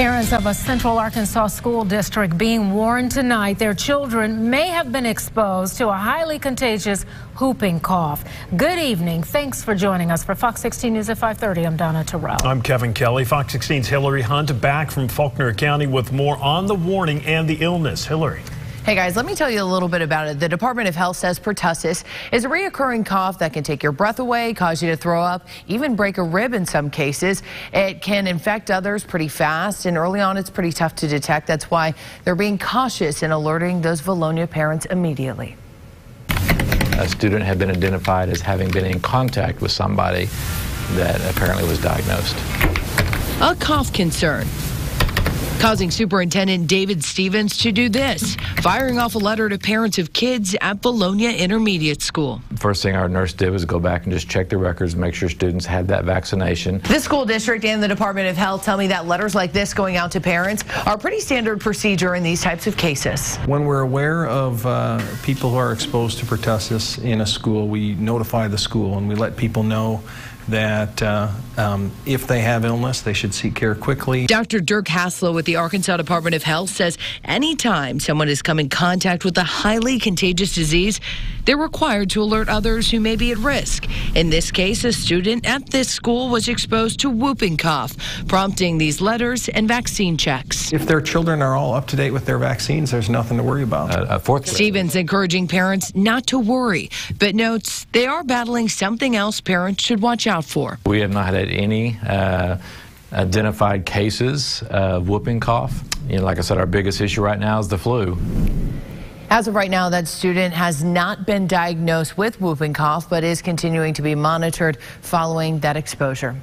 Parents of a Central Arkansas school district being warned tonight their children may have been exposed to a highly contagious whooping cough. Good evening. Thanks for joining us for Fox 16 News at 5:30. I'm Donna Terrell. I'm Kevin Kelly. Fox 16's Hillary Hunt back from Faulkner County with more on the warning and the illness. Hillary. Hey guys, let me tell you a little bit about it. The Department of Health says pertussis is a reoccurring cough that can take your breath away, cause you to throw up, even break a rib in some cases. It can infect others pretty fast, and early on it's pretty tough to detect. That's why they're being cautious in alerting those Vilonia parents immediately. A student had been identified as having been in contact with somebody that apparently was diagnosed. A cough concern causing Superintendent David Stevens to do this, firing off a letter to parents of kids at Vilonia Intermediate School. First thing our nurse did was go back and just check the records, make sure students had that vaccination. The school district and the Department of Health tell me that letters like this going out to parents are pretty standard procedure in these types of cases. When we're aware of people who are exposed to pertussis in a school, we notify the school and we let people know that if they have illness, they should seek care quickly. Dr. Dirk Haslow with the Arkansas Department of Health says anytime someone has come in contact with a highly contagious disease, they're required to alert others who may be at risk. In this case, a student at this school was exposed to whooping cough, prompting these letters and vaccine checks. If their children are all up to date with their vaccines, there's nothing to worry about. Stevens encouraging parents not to worry, but notes they are battling something else parents should watch out for. We have not had any identified cases of whooping cough. Like I said, our biggest issue right now is the flu. As of right now, that student has not been diagnosed with whooping cough, but is continuing to be monitored following that exposure.